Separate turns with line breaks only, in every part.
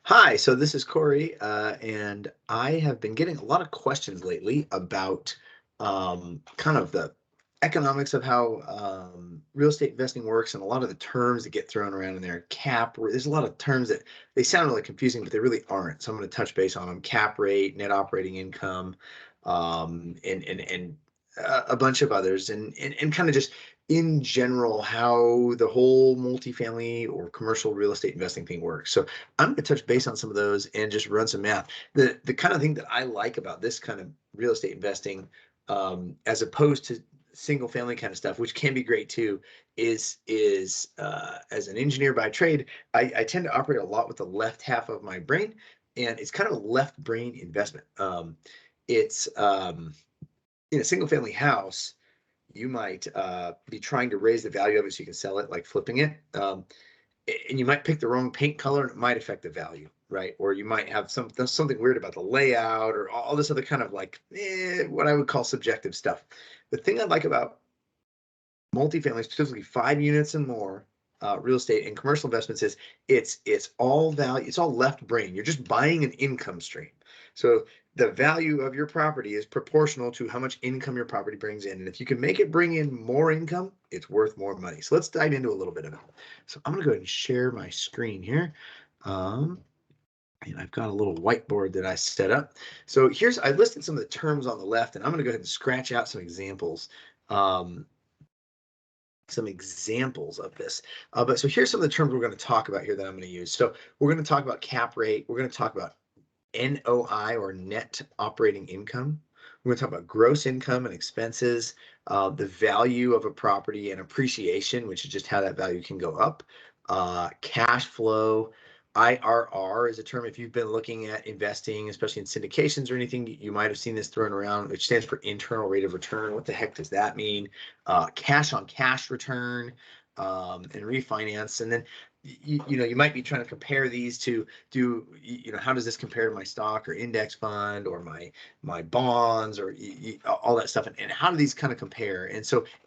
Hi, so this is Corey, and I have been getting a lot of questions lately about kind of the economics of how real estate investing works and a lot of the terms that get thrown around in there. There's a lot of terms that they sound really confusing, but they really aren't. So I'm going to touch base on them: cap rate, net operating income, and a bunch of others, and kind of just in general how the whole multifamily or commercial real estate investing thing works. So I'm going to touch base on some of those and just run some math. The kind of thing that I like about this kind of real estate investing, as opposed to single family kind of stuff, which can be great too, is as an engineer by trade, I tend to operate a lot with the left half of my brain, and it's kind of a left brain investment. It's In a single family house, you might be trying to raise the value of it so you can sell it, like flipping it. And you might pick the wrong paint color and it might affect the value, right? Or you might have something weird about the layout or all this other kind of like what I would call subjective stuff. The thing I like about multifamily, specifically 5 units and more, real estate and commercial investments is it's all value, it's all left brain. You're just buying an income stream. So the value of your property is proportional to how much income your property brings in. And if you can make it bring in more income, it's worth more money. So let's dive into a little bit of it. So I'm gonna go ahead and share my screen here. And I've got a little whiteboard that I set up. So I listed some of the terms on the left, and I'm gonna go ahead and scratch out some examples. Um, of this. But so here's some of the terms we're going to talk about here that I'm going to use. So we're going to talk about cap rate. We're going to talk about NOI, or net operating income. We're going to talk about gross income and expenses, the value of a property and appreciation, which is just how that value can go up, cash flow. IRR is a term, if you've been looking at investing, especially in syndications or anything, you might have seen this thrown around, which stands for internal rate of return. What the heck does that mean? Cash on cash return, and refinance. And then you might be trying to compare these to how does this compare to my stock or index fund or my bonds or all that stuff, and how do these kind of compare, and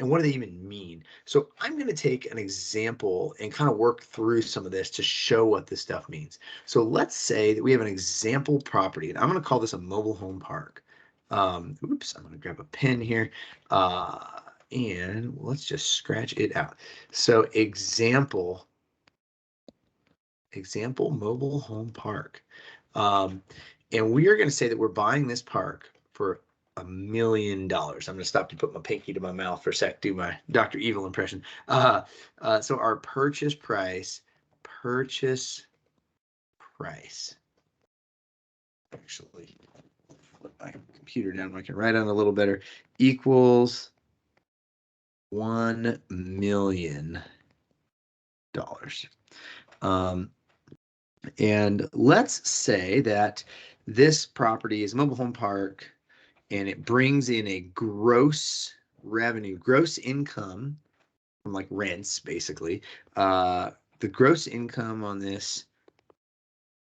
what do they even mean? So I'm going to take an example and kind of work through some of this to show what this stuff means. So let's say that we have an example property, and I'm going to call this a mobile home park. Oops, I'm going to grab a pen here, and let's just scratch it out. So example mobile home park. And we are going to say that we're buying this park for $1 million. I'm going to stop to put my pinky to my mouth for a sec, do my Dr. Evil impression. So our purchase price, actually, flip my computer down so I can write on a little better, equals $1 million. And let's say that this property is a mobile home park and it brings in a gross revenue, gross income from like rents, basically. The gross income on this,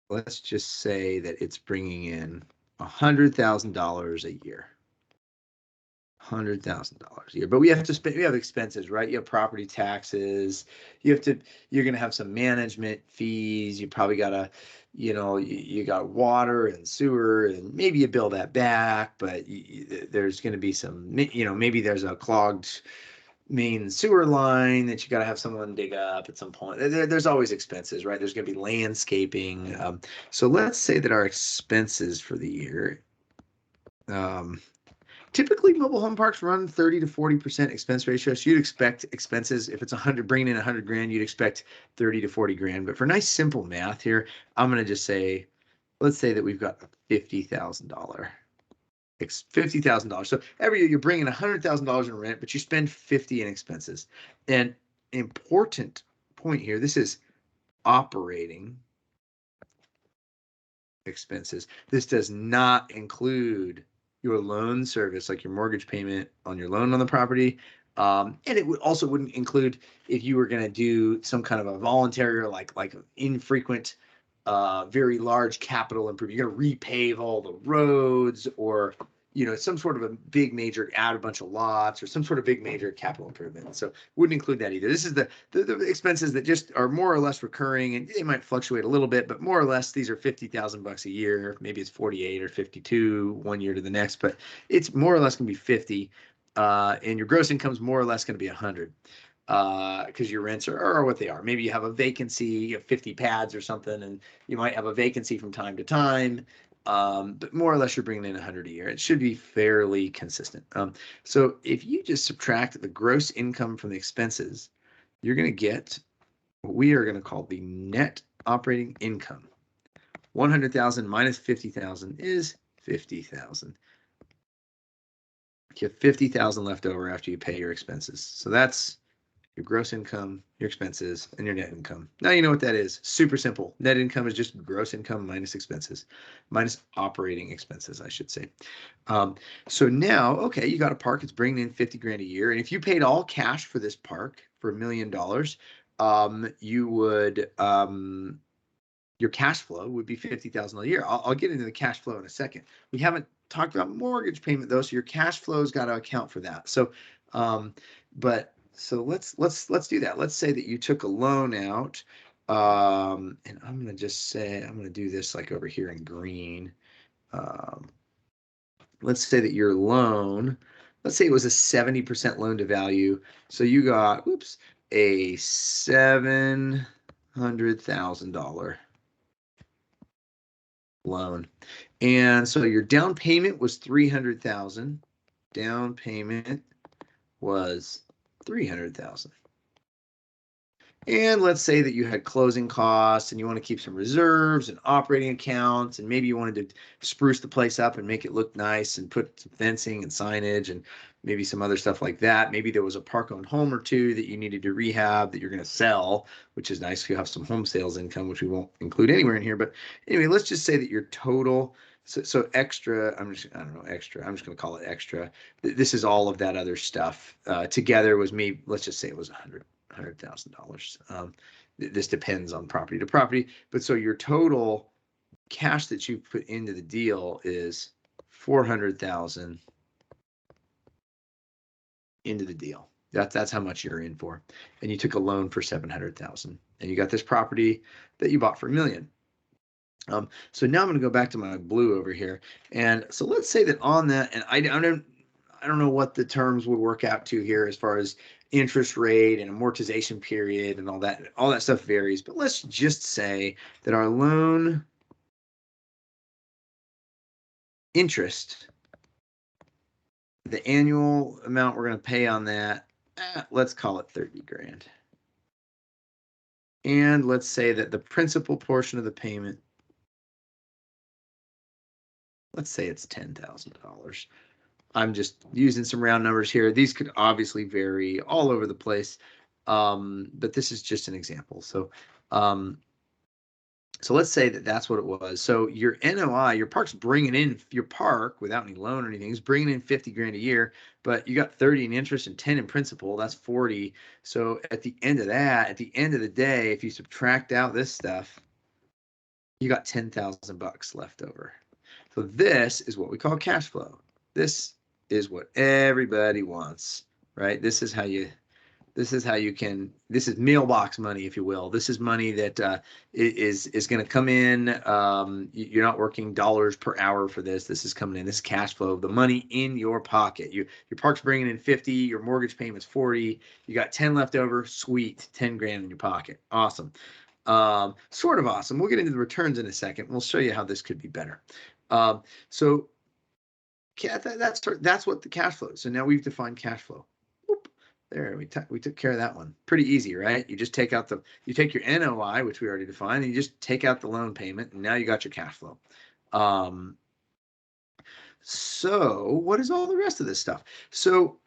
let's just say that it's bringing in $100,000 a year. $100,000 a year, but we have expenses, right? You have property taxes, you're going to have some management fees. You probably got you got water and sewer, and maybe you bill that back, but there's going to be some, maybe there's a clogged main sewer line that you got to have someone dig up at some point. There's always expenses, right? There's going to be landscaping. So let's say that our expenses for the year, typically mobile home parks run 30 to 40% expense ratio. So you'd expect expenses, if it's bringing in 100 grand, you'd expect 30 to 40 grand. But for nice simple math here, I'm going to just say, let's say that we've got $50,000. $50,000. So every year you're bringing $100,000 in rent, but you spend 50 in expenses. And important point here, this is operating expenses. This does not include your loan service, like your mortgage payment on your loan on the property. And it also wouldn't include if you were going to do some kind of a voluntary or like infrequent, very large capital improvement. You're going to repave all the roads, or some sort of a big major, add a bunch of lots or some sort of big major capital improvement. So wouldn't include that either. This is the expenses that just are more or less recurring, and they might fluctuate a little bit, but more or less these are $50,000 a year. Maybe it's 48 or 52 one year to the next, but it's more or less going to be 50. And your gross income is more or less going to be 100 because your rents are what they are. Maybe you have a vacancy of 50 pads or something, and you might have a vacancy from time to time. But more or less you're bringing in 100 a year. It should be fairly consistent. So if you just subtract the gross income from the expenses, you're going to get what we are going to call the net operating income. 100,000 minus 50,000 is 50,000. You have 50,000 left over after you pay your expenses. So that's your gross income, your expenses, and your net income. Now you know what that is. Super simple. Net income is just gross income minus expenses, minus operating expenses, I should say. So now, okay, you got a park. It's bringing in 50 grand a year. And if you paid all cash for this park for $1 million, you would, your cash flow would be 50,000 a year. I'll get into the cash flow in a second. We haven't talked about mortgage payment though, so your cash flow's got to account for that. So, so let's do that. Let's say that you took a loan out, and I'm gonna just say I'm gonna do this like over here in green. Let's say that your loan, let's say it was a 70% loan to value. So you got, a $700,000 loan, and so your down payment was 300,000. Down payment was 300,000. And let's say that you had closing costs and you want to keep some reserves and operating accounts, and maybe you wanted to spruce the place up and make it look nice and put some fencing and signage and maybe some other stuff like that. Maybe there was a park-owned home or two that you needed to rehab that you're going to sell, which is nice. You have some home sales income, which we won't include anywhere in here. But anyway, let's just say that your total, so extra, I don't know, extra, I'm just going to call it extra. This is all of that other stuff together was maybe, let's just say it was $100,000. This depends on property to property, but so your total cash that you put into the deal is 400,000 into the deal. That's how much you're in for, and you took a loan for 700,000, and you got this property that you bought for $1 million. So now I'm going to go back to my blue over here, and so let's say that on that, and I don't know what the terms would work out to here as far as interest rate and amortization period and all that stuff varies, but let's just say that our loan interest, the annual amount we're going to pay on that, let's call it 30 grand. And let's say that the principal portion of the payment, let's say it's $10,000. I'm just using some round numbers here. These could obviously vary all over the place, but this is just an example. So, so let's say that that's what it was. So your NOI, your park's bringing in, your park without any loan or anything is bringing in 50 grand a year, but you got 30 in interest and 10 in principal. That's 40. So at the end of that, at the end of the day, if you subtract out this stuff, you got 10,000 bucks left over. So this is what we call cash flow. This is what everybody wants, right? This is how you can, this is mailbox money, if you will. This is money that is going to come in. You're not working dollars per hour for this. This is coming in. This is cash flow, the money in your pocket. Your park's bringing in 50, your mortgage payment's 40, you got 10 left over, sweet, 10 grand in your pocket. Awesome. Sort of awesome. We'll get into the returns in a second. We'll show you how this could be better. So that's what the cash flow is. So now we've defined cash flow. Whoop, there, we took care of that one. Pretty easy, right? You just take out you take your NOI, which we already defined, and you just take out the loan payment, and now you got your cash flow. So what is all the rest of this stuff? So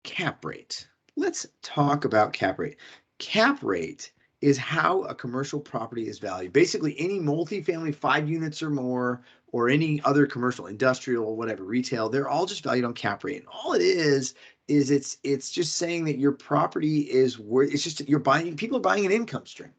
cap rate. Let's talk about cap rate. Cap rate is how a commercial property is valued. Basically, any multifamily 5 units or more, or any other commercial, industrial, whatever, retail, they're all just valued on cap rate. And all it is it's just saying that your property is worth, it's just people are buying an income stream.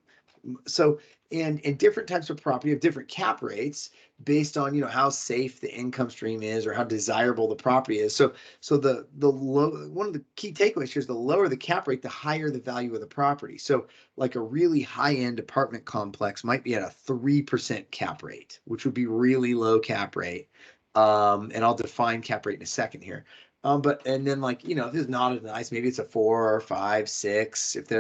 So, and different types of property have different cap rates based on, how safe the income stream is or how desirable the property is. So the low, one of the key takeaways here is the lower the cap rate, the higher the value of the property. So like a really high-end apartment complex might be at a 3% cap rate, which would be really low cap rate. And I'll define cap rate in a second here. But and then like, if it's not as nice, maybe it's a 4 or 5, 6. If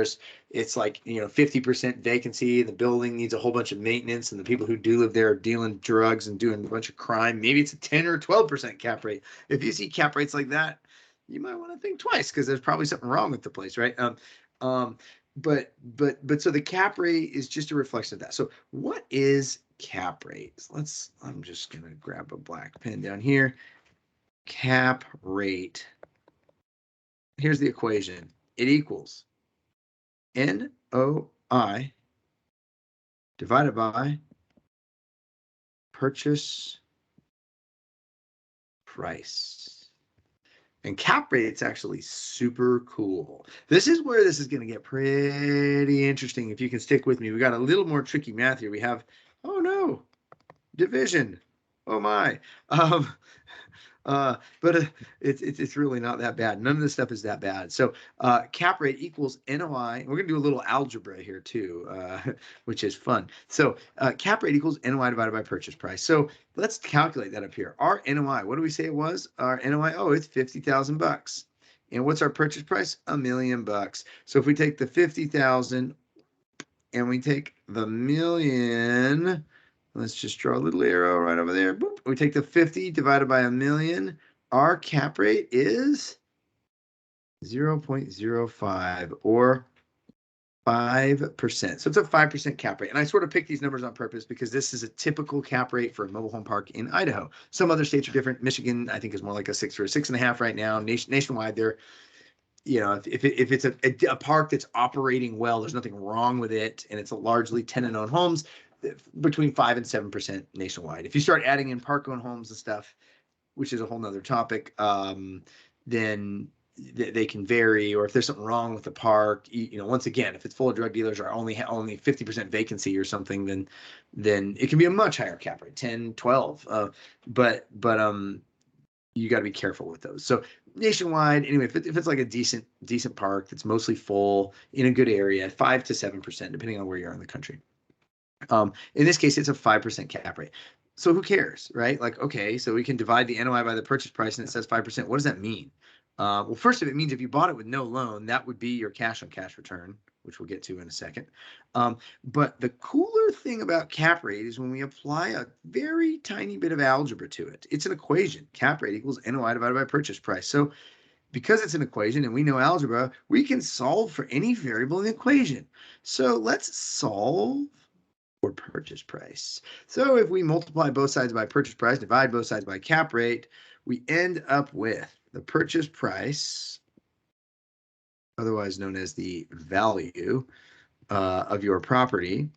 it's like 50% vacancy, the building needs a whole bunch of maintenance, and the people who do live there are dealing drugs and doing a bunch of crime, maybe it's a 10 or 12% cap rate. If you see cap rates like that, you might want to think twice, because there's probably something wrong with the place, right? But so the cap rate is just a reflection of that. So what is cap rate? I'm just gonna grab a black pen down here. Cap rate. Here's the equation. It equals NOI divided by purchase price. And cap rate's actually super cool. This is where this is going to get pretty interesting if you can stick with me. We got a little more tricky math here. We have, oh no, division. Oh my. But it's really not that bad. None of this stuff is that bad. So cap rate equals NOI. We're gonna do a little algebra here too, which is fun. So cap rate equals NOI divided by purchase price. So let's calculate that up here. Our NOI, what do we say it was? Our NOI, it's $50,000. And what's our purchase price? $1 million. So if we take the 50,000 and we take the million, let's just draw a little arrow right over there. Boop. We take the 50 divided by $1 million. Our cap rate is 0.05 or 5%. So it's a 5% cap rate. And I sort of picked these numbers on purpose because this is a typical cap rate for a mobile home park in Idaho. Some other states are different. Michigan, I think, is more like a 6 or a 6.5 right now. Nationwide, they're, if it's a park that's operating well, there's nothing wrong with it, and it's a largely tenant-owned homes, between 5 and 7% nationwide. If you start adding in park-owned homes and stuff, which is a whole nother topic, then they can vary. Or if there's something wrong with the park, once again, if it's full of drug dealers or only 50% vacancy or something, then it can be a much higher cap rate, 10, 12. But you got to be careful with those. So nationwide, anyway, if it's like a decent park that's mostly full in a good area, 5 to 7%, depending on where you are in the country. In this case, it's a 5% cap rate. So who cares, right? Like, okay, so we can divide the NOI by the purchase price and it says 5%. What does that mean? Well, first of it means if you bought it with no loan, that would be your cash on cash return, which we'll get to in a second. But the cooler thing about cap rate is when we apply a very tiny bit of algebra to it. It's an equation. Cap rate equals NOI divided by purchase price. So because it's an equation and we know algebra, we can solve for any variable in the equation. So let's solve for purchase price. So if we multiply both sides by purchase price, divide both sides by cap rate, we end up with the purchase price, otherwise known as the value of your property,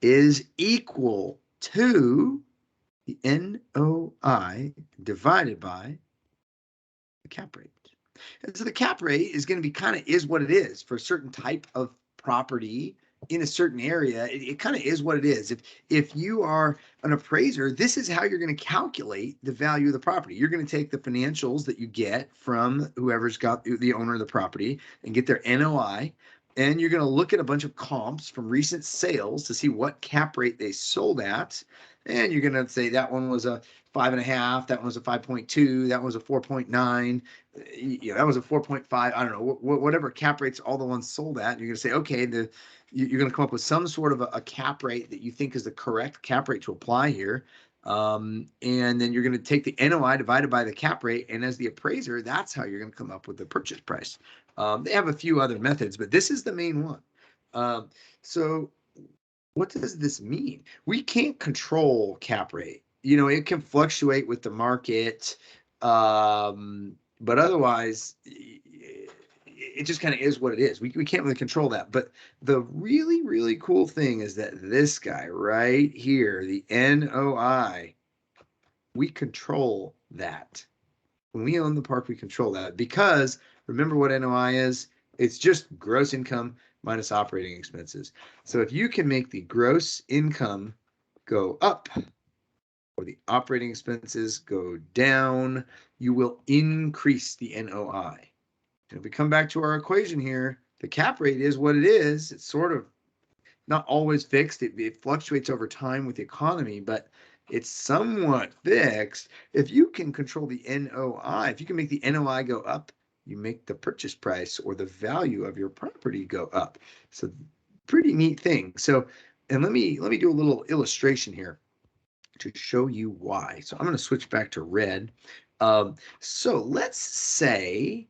is equal to the NOI divided by the cap rate. And so the cap rate is going to be is what it is for a certain type of property in a certain area. It kind of is what it is. If you are an appraiser, this is how you're going to calculate the value of the property. You're going to take the financials that you get from whoever's got the owner of the property and get their NOI, and you're going to look at a bunch of comps from recent sales to see what cap rate they sold at. And you're going to say that one was a 5.5, that one was a 5.2, that one was a 4.9, that was a 4.5. I don't know, whatever cap rates all the ones sold at. You're going to say, okay, you're going to come up with some sort of a cap rate that you think is the correct cap rate to apply here. And then you're going to take the NOI divided by the cap rate. And as the appraiser, that's how you're going to come up with the purchase price. They have a few other methods, but this is the main one. So what does this mean? We can't control cap rate. It can fluctuate with the market, but otherwise, it just kind of is what it is. We can't really control that. But the really, really cool thing is that this guy right here, the NOI, we control that. When we own the park, we control that, because remember what NOI is? It's just gross income minus operating expenses. So if you can make the gross income go up or the operating expenses go down, you will increase the NOI. And if we come back to our equation here, the cap rate is what it is. It's sort of not always fixed. It fluctuates over time with the economy, but it's somewhat fixed. If you can control the NOI, if you can make the NOI go up, you make the purchase price or the value of your property go up. So pretty neat thing. So, and let me do a little illustration here to show you why. So I'm going to switch back to red. So let's say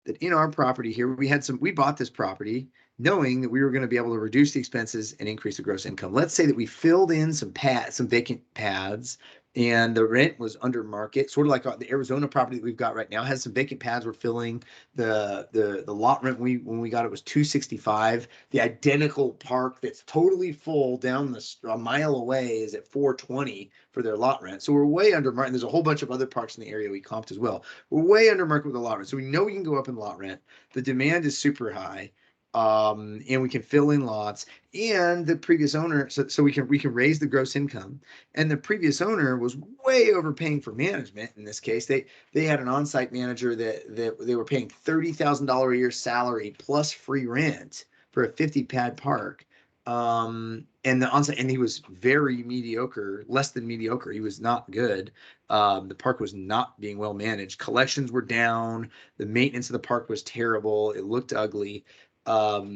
that in our property here, we bought this property knowing that we were going to be able to reduce the expenses and increase the gross income. Let's say that we filled in some vacant pads, and the rent was under market, sort of like the Arizona property that we've got right now has some vacant pads. We're filling the lot rent. When we got it was $265. The identical park that's totally full down a mile away is at $420 for their lot rent. So we're way under market. There's a whole bunch of other parks in the area we comped as well. We're way under market with the lot rent. So we know we can go up in lot rent. The demand is super high. And we can fill in lots, and the previous owner, so we can raise the gross income. And the previous owner was way overpaying for management. In this case, they had an on-site manager that they were paying $30,000 a year salary plus free rent for a 50 pad park. And the onsite, and he was very mediocre, less than mediocre. He was not good. The park was not being well managed. Collections were down. The maintenance of the park was terrible. It looked ugly.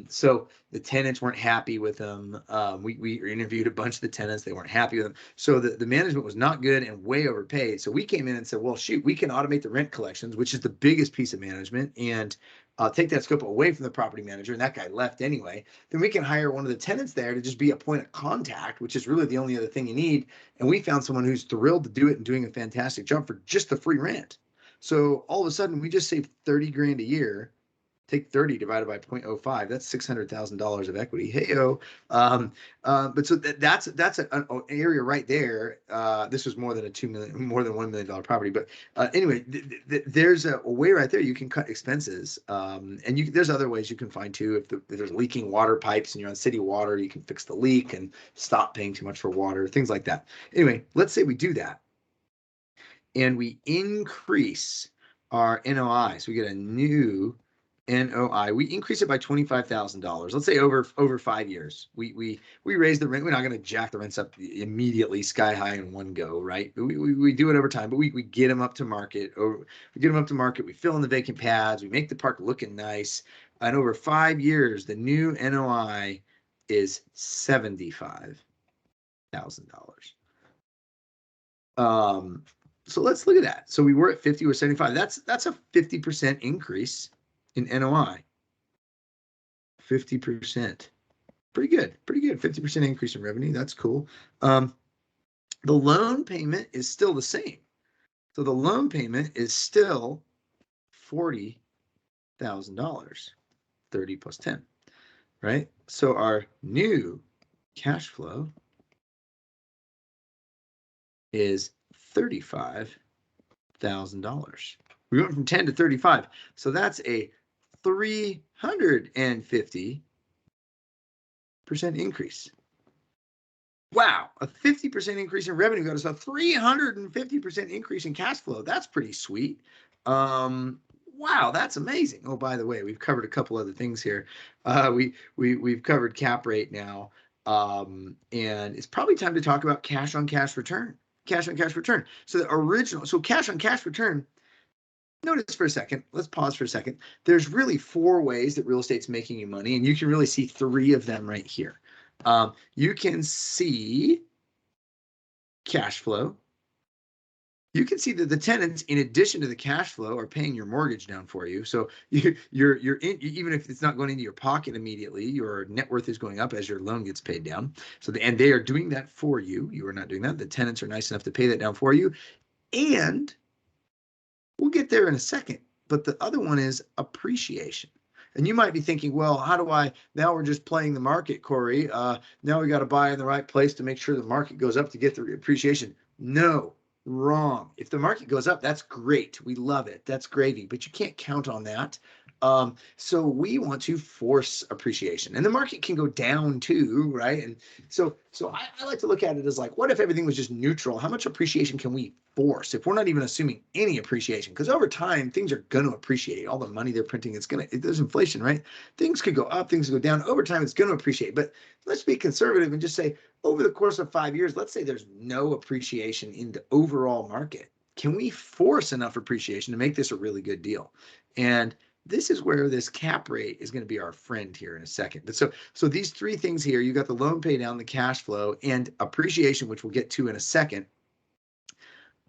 So the tenants weren't happy with him. We interviewed a bunch of the tenants. They weren't happy with him. So the management was not good and way overpaid. So we came in and said, well, shoot, we can automate the rent collections, which is the biggest piece of management, and take that scope away from the property manager. And that guy left anyway. Then we can hire one of the tenants there to just be a point of contact, which is really the only other thing you need. And we found someone who's thrilled to do it and doing a fantastic job for just the free rent. So all of a sudden we just saved 30 grand a year. Take 30 divided by 0.05. That's $600,000 of equity. Hey-o. But so that's an area right there. This was more than $1 million property. But anyway, there's a way right there you can cut expenses. And there's other ways you can find too. If there's leaking water pipes and you're on city water, you can fix the leak and stop paying too much for water, things like that. Anyway, let's say we do that and we increase our NOI. So we get a new NOI. We increase it by $25,000. Let's say over 5 years. We raise the rent. We're not going to jack the rents up immediately, sky high in one go, right? We do it over time, but we get them up to market. We get them up to market. We fill in the vacant pads. We make the park looking nice. And over 5 years, the new NOI is $75,000. So let's look at that. So we were at 50 or 75. That's a 50% increase in NOI. 50%. Pretty good. 50% increase in revenue. That's cool. The loan payment is still the same. So the loan payment is still $40,000. 30 plus 10, right? So our new cash flow is $35,000. We went from 10 to 35. So that's a 350% increase. Wow, a 50% increase in revenue got us a 350% increase in cash flow. That's pretty sweet. Wow, that's amazing. Oh, by the way, we've covered a couple other things here. We've covered cap rate now, and it's probably time to talk about cash on cash return. Cash on cash return. So cash on cash return. Notice for a second, let's pause for a second. There's really 4 ways that real estate's making you money, and you can really see 3 of them right here. You can see cash flow. You can see that the tenants, in addition to the cash flow, are paying your mortgage down for you. So you're in, even if it's not going into your pocket immediately, your net worth is going up as your loan gets paid down. So and they are doing that for you. You are not doing that. The tenants are nice enough to pay that down for you. And we'll get there in a second. But the other one is appreciation. And you might be thinking, well, now we're just playing the market, Corey. Now we got to buy in the right place to make sure the market goes up to get the appreciation. No, wrong. If the market goes up, that's great. We love it. That's gravy, but you can't count on that. So we want to force appreciation, and the market can go down too, right? And so I like to look at it as like, what if everything was just neutral? How much appreciation can we force if we're not even assuming any appreciation? Because over time, things are going to appreciate. All the money they're printing, there's inflation, right? Things could go up, things could go down. Over time, it's going to appreciate. But let's be conservative and just say over the course of 5 years, let's say there's no appreciation in the overall market. Can we force enough appreciation to make this a really good deal? And this is where this cap rate is going to be our friend here in a second. But so these three things here, you got the loan pay down, the cash flow, and appreciation, which we'll get to in a second,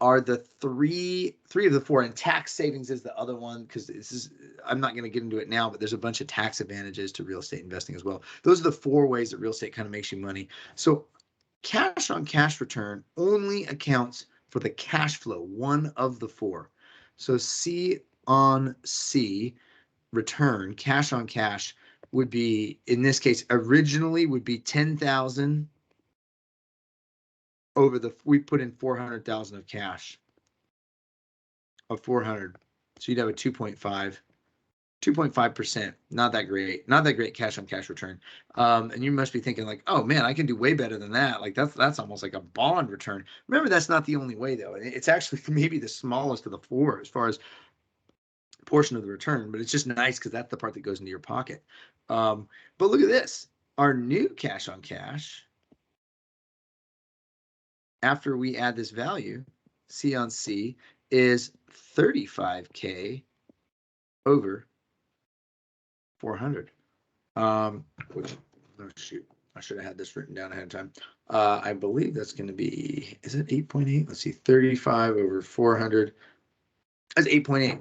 are the three of the four. And tax savings is the other one, because I'm not going to get into it now, but there's a bunch of tax advantages to real estate investing as well. Those are the four ways that real estate kind of makes you money. So cash on cash return only accounts for the cash flow, one of the four. So C on C return, cash on cash, would be, in this case, originally would be 10,000 over we put in 400,000 of cash, of 400. So you'd have a 2.5%. Not that great cash on cash return. And you must be thinking like, oh man, I can do way better than that. Like that's almost like a bond return. Remember, that's not the only way though. It's actually maybe the smallest of the four as far as portion of the return, but it's just nice because that's the part that goes into your pocket. But look at this. Our new cash on cash, after we add this value, C on C, is 35K over 400. Which, oh shoot, I should have had this written down ahead of time. I believe that's going to be, is it 8.8? Let's see, 35 over 400. That's 8.8.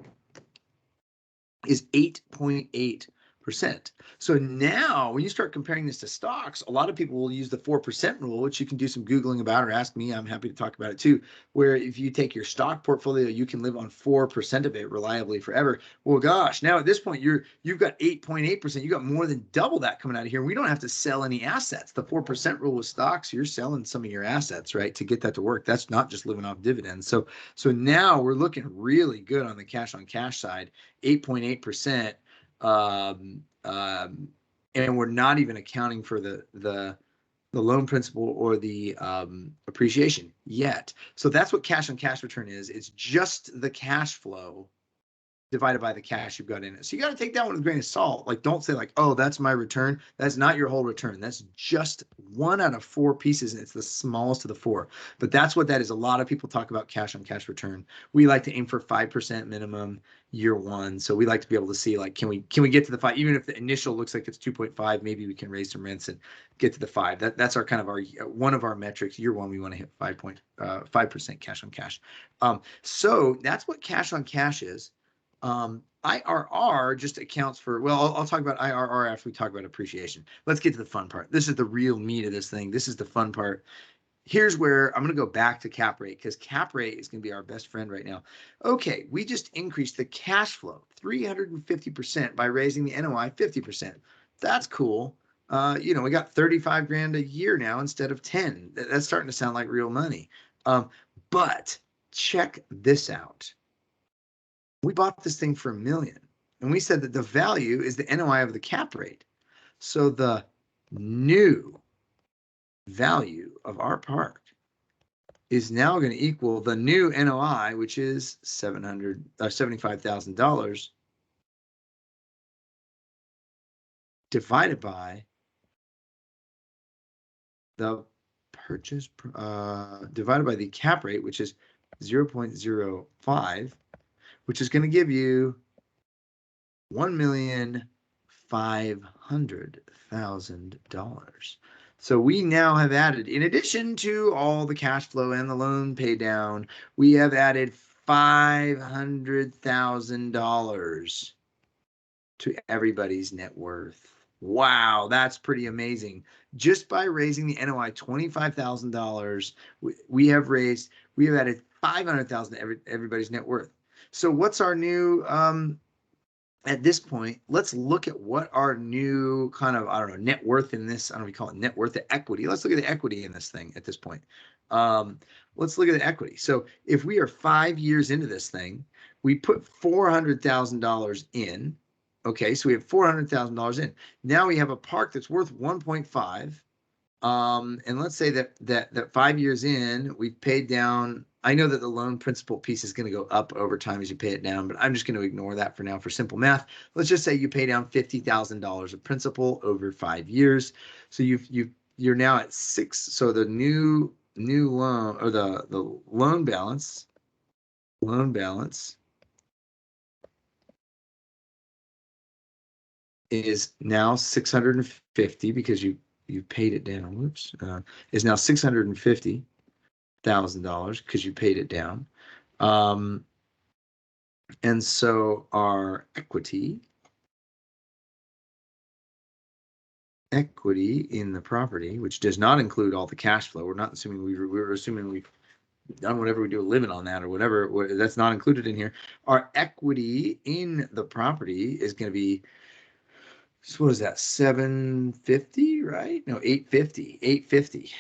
Is 8.8%. So now when you start comparing this to stocks, a lot of people will use the 4% rule, which you can do some Googling about or ask me. I'm happy to talk about it too, where if you take your stock portfolio, you can live on 4% of it reliably forever. Well, gosh, now at this point, you've got 8.8%. You got more than double that coming out of here. We don't have to sell any assets. The 4% rule with stocks, you're selling some of your assets, right, to get that to work. That's not just living off dividends. So now we're looking really good on the cash on cash side, 8.8%. And we're not even accounting for the loan principal or the appreciation yet. So that's what cash on cash return is. It's just the cash flow divided by the cash you've got in it. So you got to take that one with a grain of salt. Like, don't say like, oh, that's my return. That's not your whole return. That's just one out of four pieces, and it's the smallest of the four. But that's what that is. A lot of people talk about cash on cash return. We like to aim for 5% minimum year one. So we like to be able to see like, can we get to the 5? Even if the initial looks like it's 2.5, maybe we can raise some rents and get to the 5. That's our kind of our one of our metrics. Year one, we want to hit 5% cash on cash. So that's what cash on cash is. IRR just accounts for, well, I'll talk about IRR after we talk about appreciation. Let's get to the fun part. This is the real meat of this thing. This is the fun part. Here's where I'm going to go back to cap rate, because cap rate is going to be our best friend right now. Okay, we just increased the cash flow 350% by raising the NOI 50%. That's cool. We got 35 grand a year now instead of 10. That's starting to sound like real money. But check this out. We bought this thing for $1 million, and we said that the value is the NOI of the cap rate. So the new value of our park is now going to equal the new NOI, which is $75,000 divided by the purchase, divided by the cap rate, which is 0.05, which is going to give you $1,500,000. So we now have added, in addition to all the cash flow and the loan pay down, we have added $500,000 to everybody's net worth. Wow, that's pretty amazing. Just by raising the NOI $25,000, we have added $500,000 to everybody's net worth. So what's our new at this point, let's look at what our new kind of, net worth in this, I don't know if we call it net worth, the equity. Let's look at the equity in this thing at this point. Let's look at the equity. So if we are 5 years into this thing, we put $400,000 in, Okay, so we have $400,000 in. Now we have a park that's worth 1.5. And let's say that 5 years in, we've paid down. I know that the loan principal piece is going to go up over time as you pay it down, but I'm just going to ignore that for now for simple math. Let's just say you pay down $50,000 of principal over 5 years. So you're now at six. So the new loan, or the loan balance is now 650 because you paid it down. Whoops, is now $650,000 because you paid it down. Um, and so our equity in the property, which does not include all the cash flow. We're not assuming we're assuming we've done whatever we do living on that or whatever. That's not included in here. Our equity in the property is going to be, so what is that, 750, right? No, 850. 850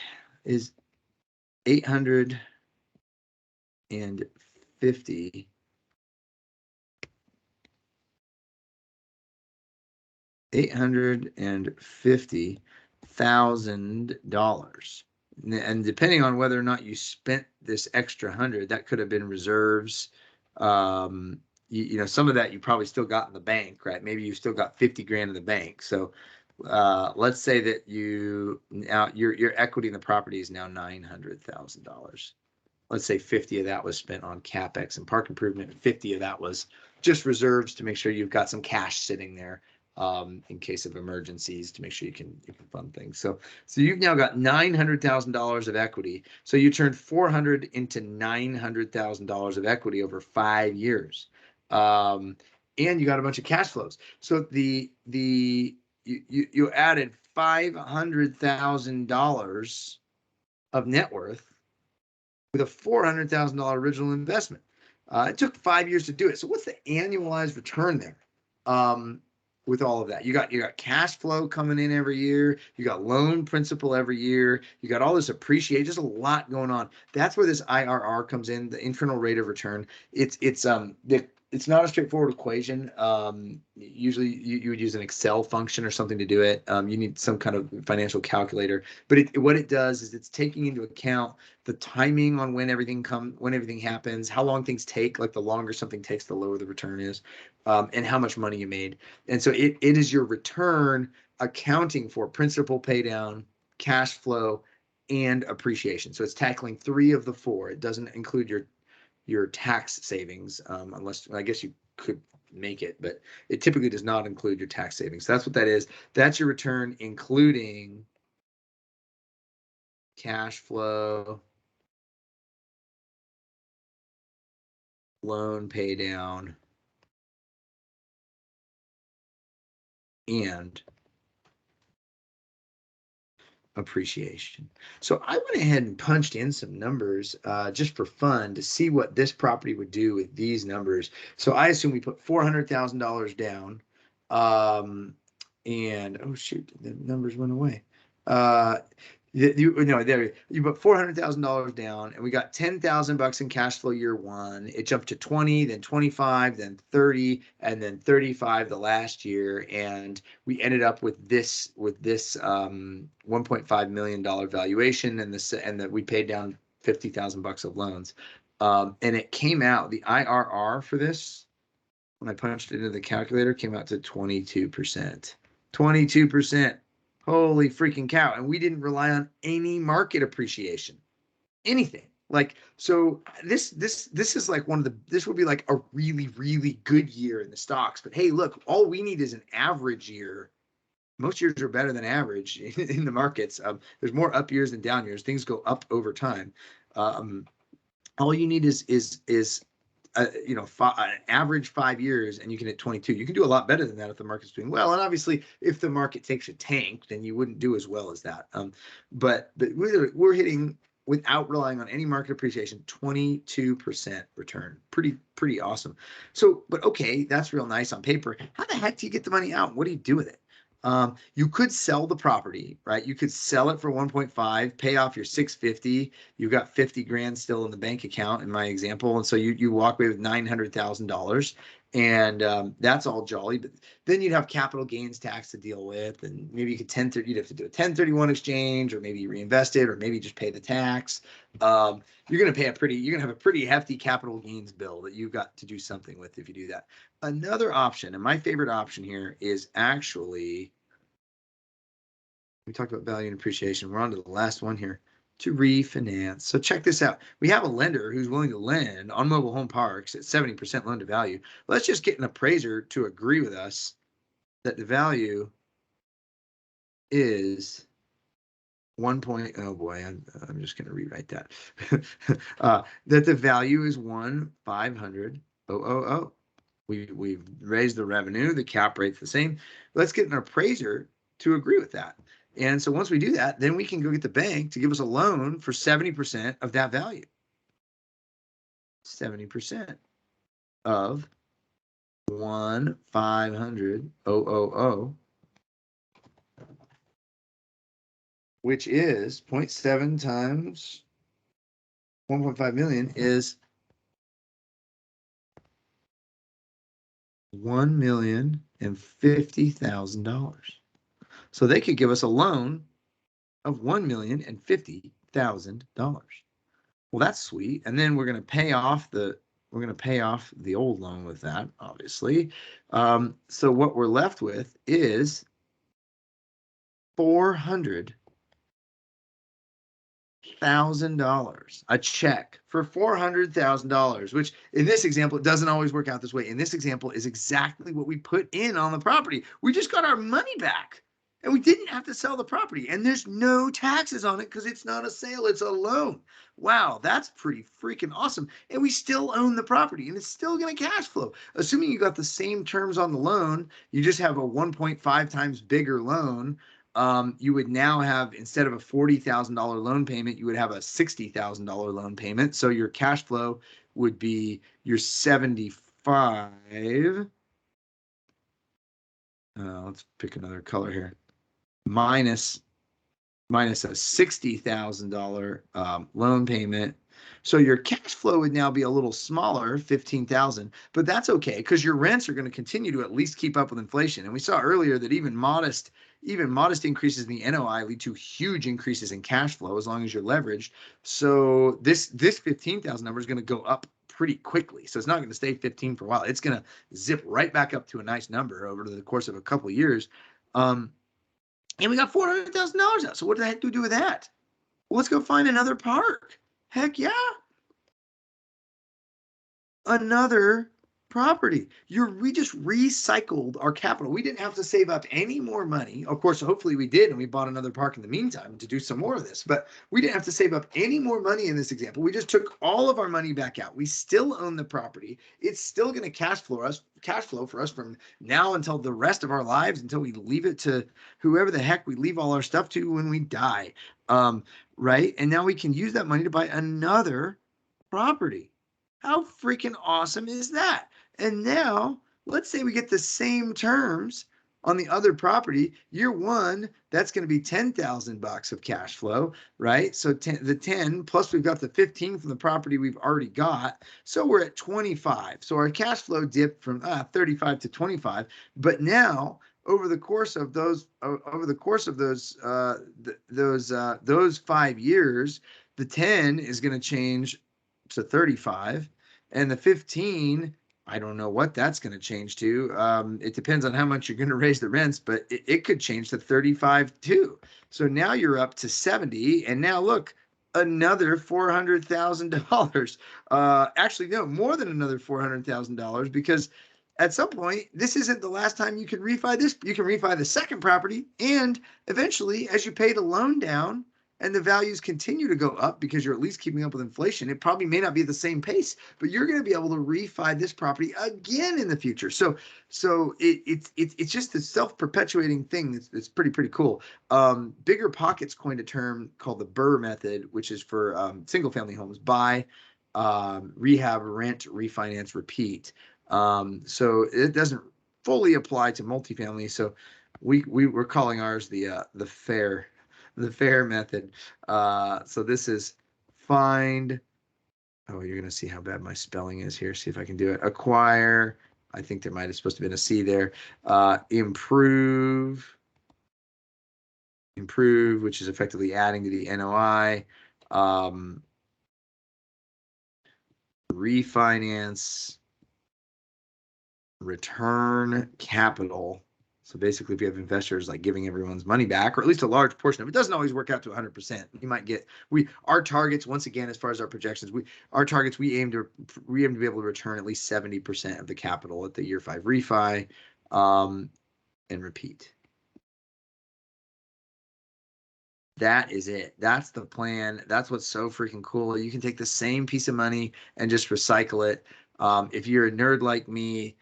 is 850 $850,000. And depending on whether or not you spent this extra 100, that could have been reserves. Some of that you probably still got in the bank, right? Maybe you still got 50 grand in the bank. So let's say that your equity in the property is now $900,000. Let's say 50 of that was spent on CapEx and park improvement, and 50 of that was just reserves to make sure you've got some cash sitting there in case of emergencies, to make sure you can fund things. So you've now got $900,000 of equity. So you turned 400 into $900,000 of equity over 5 years, and you got a bunch of cash flows. So you added $500,000 of net worth with a $400,000 original investment. It took 5 years to do it. So what's the annualized return there? With all of that, you got cash flow coming in every year. You got loan principal every year. You got all this appreciation. Just a lot going on. That's where this IRR comes in, the internal rate of return. It's not a straightforward equation. Usually you would use an Excel function or something to do it. You need some kind of financial calculator. But what it does is it's taking into account the timing on when everything happens, how long things take. Like the longer something takes, the lower the return is, and how much money you made. And so it is your return accounting for principal pay down, cash flow, and appreciation. So it's tackling 3 of the 4. It doesn't include your tax savings, unless, I guess you could make it, but it typically does not include your tax savings. So that's what that is. That's your return, including cash flow, loan pay down, and appreciation. So I went ahead and punched in some numbers just for fun to see what this property would do with these numbers. So I assume we put $400,000 down, and oh shoot, the numbers went away. You put $400,000 down, and we got $10,000 in cash flow year 1. It jumped to 20, then 25, then 30, and then 35 the last year, and we ended up with this $1.5 million valuation, and that we paid down $50,000 of loans, and it came out, the IRR for this, when I punched it into the calculator, came out to 22%. 22%. Holy freaking cow. And we didn't rely on any market appreciation. Anything. Like, so this is like this would be like a really, really good year in the stocks. But hey, look, all we need is an average year. Most years are better than average in the markets. There's more up years than down years. Things go up over time. All you need is an average 5 years, and you can hit 22. You can do a lot better than that if the market's doing well. And obviously, if the market takes a tank, then you wouldn't do as well as that. But we're hitting, without relying on any market appreciation, 22% return. Pretty awesome. So, but okay, that's real nice on paper. How the heck do you get the money out? What do you do with it? You could sell the property, right? You could sell it for 1.5, pay off your 650. You've got 50 grand still in the bank account in my example. And so you walk away with $900,000. And that's all jolly. But then you'd have capital gains tax to deal with, and maybe you could you'd have to do a 1031 exchange, or maybe you reinvest it, or maybe just pay the tax. You're going to have a pretty hefty capital gains bill that you've got to do something with if you do that. Another option, and my favorite option here, is actually, we talked about value and appreciation. We're on to the last one here, to refinance. So check this out. We have a lender who's willing to lend on mobile home parks at 70% loan to value. Let's just get an appraiser to agree with us that the value is oh boy, I'm just going to rewrite that. That the value is 1,500,000. We've raised the revenue, the cap rate's the same. Let's get an appraiser to agree with that. And so once we do that, then we can go get the bank to give us a loan for 70% of that value. 70% of 1,500,000, which is 0.7 times 1.5 million is $1,050,000. So they could give us a loan of $1,050,000. Well, that's sweet. And then we're going to pay off the old loan with that, obviously. So what we're left with is $400,000, a check for $400,000, which in this example, it doesn't always work out this way. In this example is exactly what we put in on the property. We just got our money back, and we didn't have to sell the property, and there's no taxes on it because it's not a sale, it's a loan. Wow, that's pretty freaking awesome. And we still own the property, and it's still going to cash flow. Assuming you got the same terms on the loan, you just have a 1.5 times bigger loan. You would now have, instead of a $40,000 loan payment, you would have a $60,000 loan payment. So your cash flow would be your 75. Let's pick another color here. Minus a $60,000 loan payment. So your cash flow would now be a little smaller, 15,000, but that's okay because your rents are going to continue to at least keep up with inflation. And we saw earlier that even modest increases in the NOI lead to huge increases in cash flow as long as you're leveraged. So this 15,000 number is going to go up pretty quickly. So it's not going to stay 15 for a while. It's going to zip right back up to a nice number over the course of a couple of years. And we got $400,000 out. So what the heck do we do with that? Well, let's go find another park. Heck yeah. Another property. We just recycled our capital. We didn't have to save up any more money. Of course, hopefully we did, and we bought another park in the meantime to do some more of this. But we didn't have to save up any more money in this example. We just took all of our money back out. We still own the property. It's still going to cash flow for us from now until the rest of our lives, until we leave it to whoever the heck we leave all our stuff to when we die. Right? And now we can use that money to buy another property. How freaking awesome is that? And now, let's say we get the same terms on the other property. Year one, that's going to be $10,000 of cash flow, right? So the 10 plus we've got the 15 from the property we've already got. So we're at 25. So our cash flow dipped from 35 to 25. But now, over the course of those 5 years, the 10 is going to change to 35, and the 15, I don't know what that's going to change to. It depends on how much you're going to raise the rents, but it could change to 35 too. So now you're up to 70, and now look, another $400,000. Actually, no, more than another $400,000, because at some point, this isn't the last time you can refi this. You can refi the second property, and eventually, as you pay the loan down, and the values continue to go up because you're at least keeping up with inflation, it probably may not be at the same pace, but you're going to be able to refi this property again in the future. So it's just a self-perpetuating thing that's pretty cool. Bigger Pockets coined a term called the BRRRR method, which is for single-family homes: buy, rehab, rent, refinance, repeat. So it doesn't fully apply to multifamily. So we're calling ours the FAIR method. So this is find. Oh, you're going to see how bad my spelling is here. See if I can do it. Acquire, I think there might have supposed to have been a C there. Improve, which is effectively adding to the NOI. Refinance, return capital. So basically, if you have investors like giving everyone's money back, or at least a large portion of it, doesn't always work out to 100%. You might get our targets, once again, as far as our projections, we aim to be able to return at least 70% of the capital at the year 5 refi, and repeat. That is it. That's the plan. That's what's so freaking cool. You can take the same piece of money and just recycle it. If you're a nerd like me,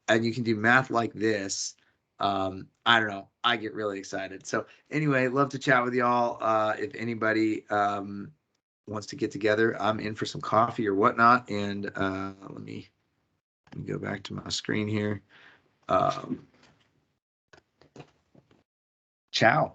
and you can do math like this, I don't know. I get really excited. So anyway, love to chat with y'all. If anybody wants to get together, I'm in for some coffee or whatnot. And let me go back to my screen here. Ciao.